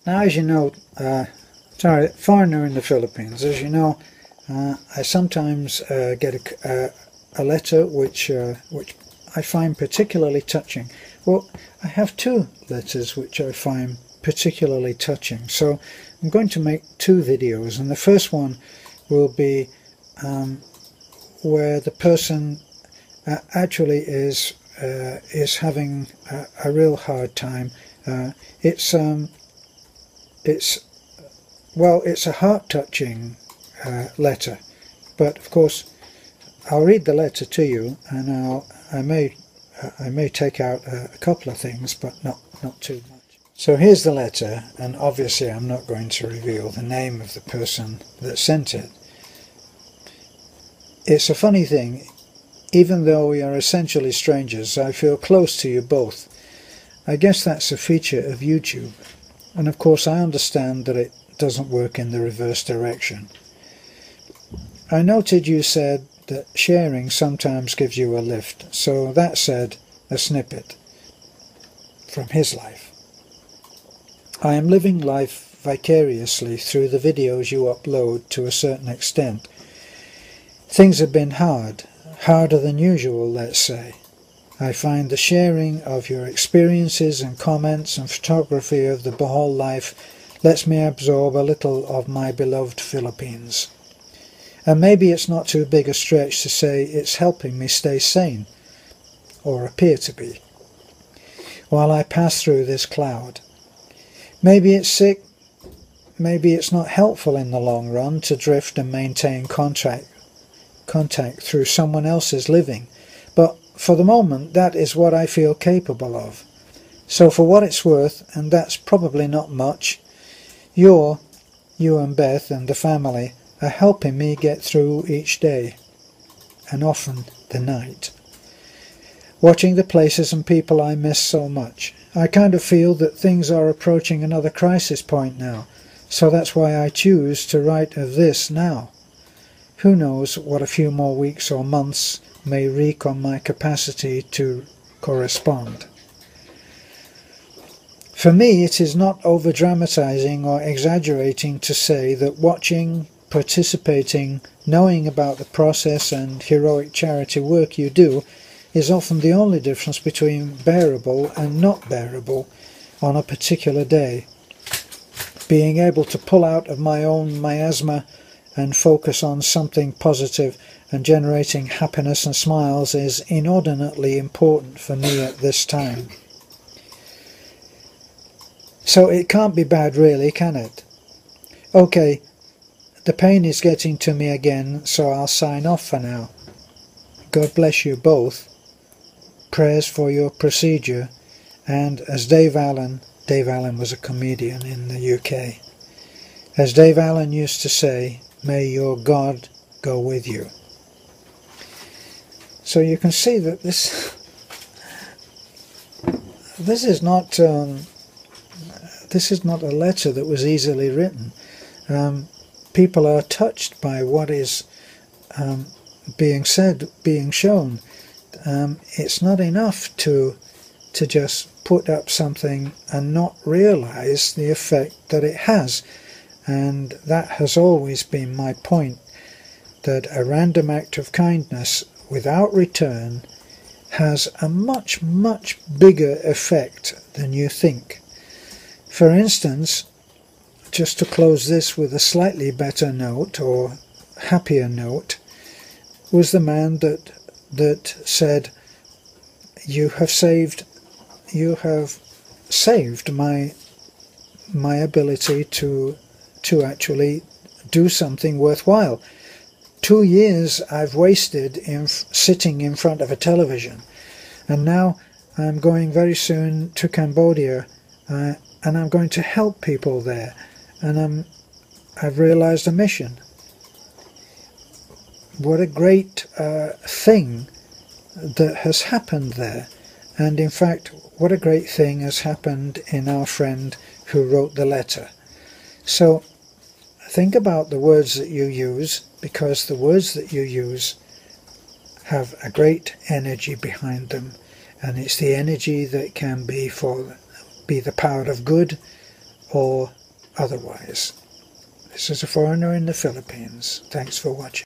Now, as you know, sorry, foreigner in the Philippines, as you know, I sometimes get a letter which I find particularly touching. Well, I have two letters which I find particularly touching, so I'm going to make two videos, and the first one will be where the person actually is having a real hard time. It's a heart-touching letter, but of course I'll read the letter to you, and I may take out a couple of things, but not too much. So here's the letter, and obviously I'm not going to reveal the name of the person that sent it. It's a funny thing, even though we are essentially strangers, I feel close to you both. I guess that's a feature of YouTube, and of course I understand that it doesn't work in the reverse direction. I noted you said that sharing sometimes gives you a lift, so that said, a snippet from his life. I am living life vicariously through the videos you upload to a certain extent. Things have been hard, harder than usual, let's say. I find the sharing of your experiences and comments and photography of the Bohol life lets me absorb a little of my beloved Philippines. And maybe it's not too big a stretch to say it's helping me stay sane, or appear to be, while I pass through this cloud. Maybe it's sick, maybe it's not helpful in the long run to drift and maintain contact through someone else's living, but for the moment that is what I feel capable of. So for what it's worth, and that's probably not much, you and Beth and the family are helping me get through each day, and often the night. Watching the places and people I miss so much. I kind of feel that things are approaching another crisis point now, so that's why I choose to write of this now. Who knows what a few more weeks or months may wreak on my capacity to correspond. For me, it is not over-dramatizing or exaggerating to say that watching, participating, knowing about the process and heroic charity work you do is often the only difference between bearable and not bearable on a particular day. Being able to pull out of my own miasma and focus on something positive and generating happiness and smiles is inordinately important for me at this time. So it can't be bad really, can it? Okay, the pain is getting to me again, so I'll sign off for now. God bless you both. Prayers for your procedure, and as Dave Allen was a comedian in the UK, as Dave Allen used to say, may your God go with you. So you can see that this is not a letter that was easily written. People are touched by what is being said, being shown. It's not enough to just put up something and not realize the effect that it has, and that has always been my point, that a random act of kindness without return has a much bigger effect than you think. For instance, just to close this with a slightly better note or happier note, was the man that said, you have saved my ability to actually do something worthwhile. 2 years I've wasted in sitting in front of a television, and now I'm going very soon to Cambodia, and I'm going to help people there, and I've realized a mission. What a great thing that has happened there, and in fact what a great thing has happened in our friend who wrote the letter. So think about the words that you use, because the words that you use have a great energy behind them, and it's the energy that can be the power of good or otherwise. This is a foreigner in the Philippines. Thanks for watching.